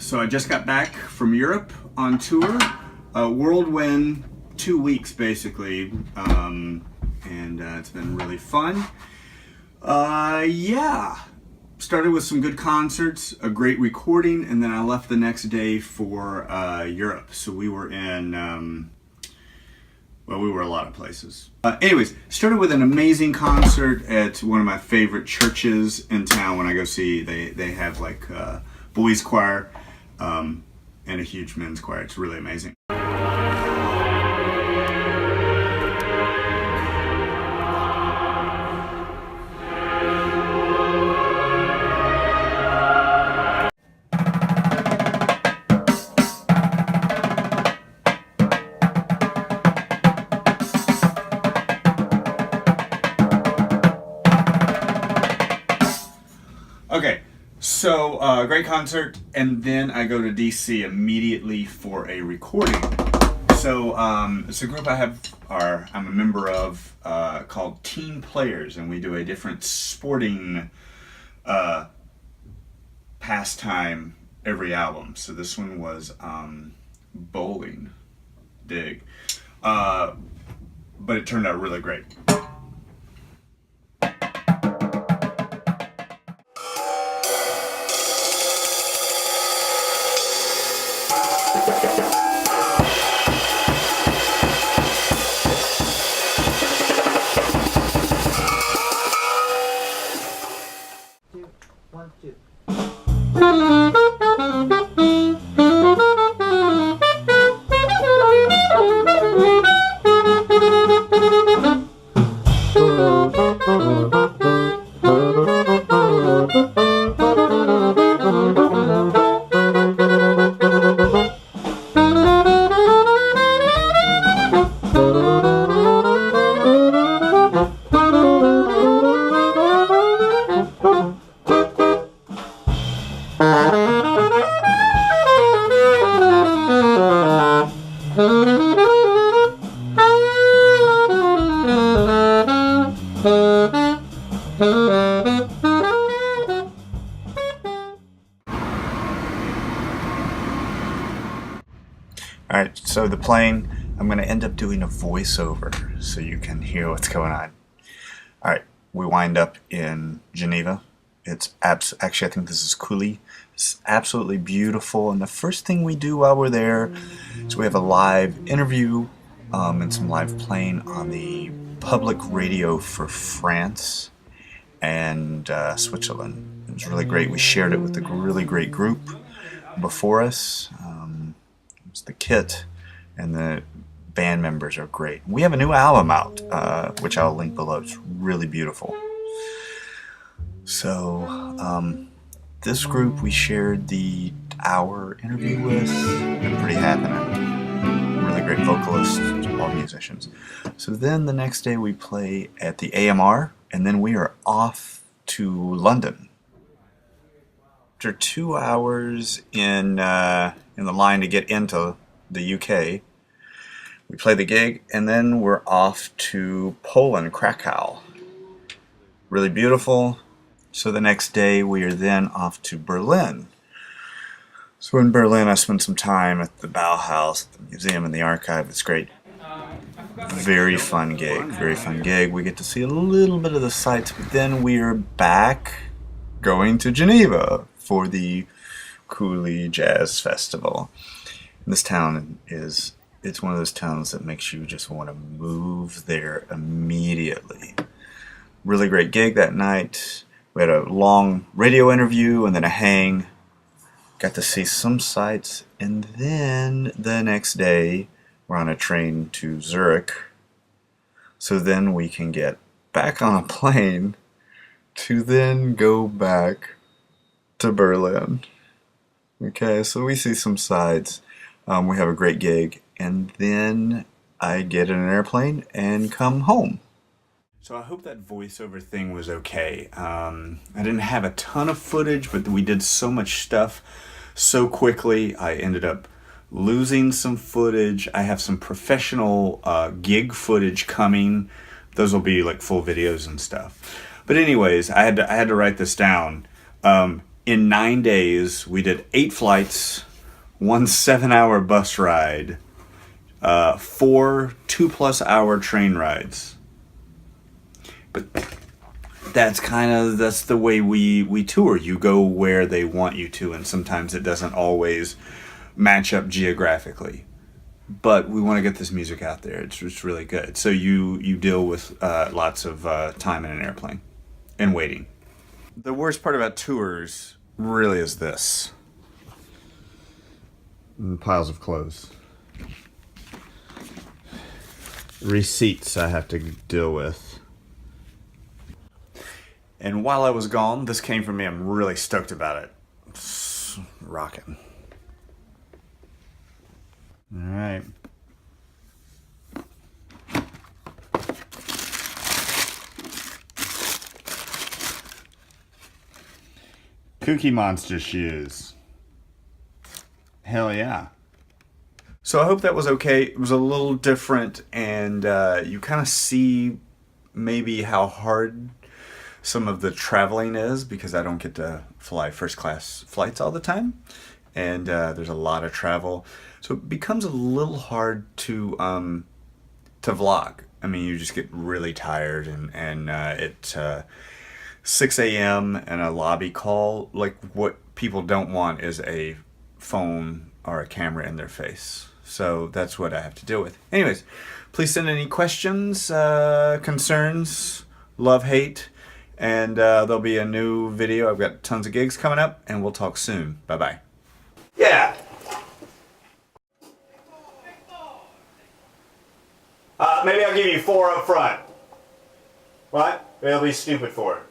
So I just got back from Europe on tour, whirlwind 2 weeks basically, and it's been really fun. Yeah, started with some good concerts, a great recording, and then I left the next day for Europe. So we were in, well, we were a lot of places. Anyways, started with an amazing concert at one of my favorite churches in town. When I go see, they have like boys choir and a huge men's choir. It's really amazing. Okay, so great concert, and then I go to D.C. immediately for a recording. So it's a group I'm a member of called Team Players, and we do a different sporting pastime every album. So this one was bowling, dig, but it turned out really great. One, two. Alright, so the playing, I'm going to end up doing a voiceover so you can hear what's going on. Alright, we wind up in Geneva. It's actually, I think this is Cooley. It's absolutely beautiful, and the first thing we do while we're there is we have a live interview and some live playing on the public radio for France and Switzerland. It was really great. We shared it with a really great group before us. It was the Kit, and the band members are great. We have a new album out, which I'll link below. It's really beautiful. So this group we shared the hour interview with. Been pretty happening. Really great vocalists, all musicians. So then the next day we play at the AMR, and then we are off to London. After 2 hours in the line to get into the UK, we play the gig, and then we're off to Poland, Krakow. Really beautiful. So the next day we are then off to Berlin. So in Berlin I spent some time at the Bauhaus, the museum and the archive. It's great. Very fun gig, very fun gig. We get to see a little bit of the sights, but then we are back going to Geneva for the Cooley Jazz Festival. And this town it's one of those towns that makes you just want to move there immediately. Really great gig that night. We had a long radio interview and then a hang. Got to see some sights, and then the next day we're on a train to Zurich. So then we can get back on a plane to then go back to Berlin. Okay, so we see some sights. We have a great gig, and then I get in an airplane and come home. So I hope that voiceover thing was okay. I didn't have a ton of footage, but we did so much stuff so quickly. I ended up losing some footage. I have some professional gig footage coming. Those will be like full videos and stuff. But anyways, I had to write this down. in 9 days, we did 8 flights, 1 7-hour bus ride, 4 2+ hour train rides. But that's the way we tour. You go where they want you to, and sometimes it doesn't always match up geographically. But we want to get this music out there. It's really good. So you deal with lots of time in an airplane and waiting. The worst part about tours really is this. And piles of clothes. Receipts I have to deal with. And while I was gone, this came from me. I'm really stoked about it. It's rocking. All right. Cookie Monster shoes. Hell yeah. So I hope that was okay. It was a little different, and you kind of see maybe how hard some of the traveling is, because I don't get to fly first class flights all the time, and there's a lot of travel, so it becomes a little hard to vlog. I mean, you just get really tired, and it's 6 a.m. and a lobby call. Like, what people don't want is a phone or a camera in their face. So that's what I have to deal with. Anyways, please send any questions, concerns, love, hate, and there'll be a new video. I've got tons of gigs coming up, and we'll talk soon. Bye-bye. Yeah. Maybe I'll give you 4 up front. What? It'll be stupid for it.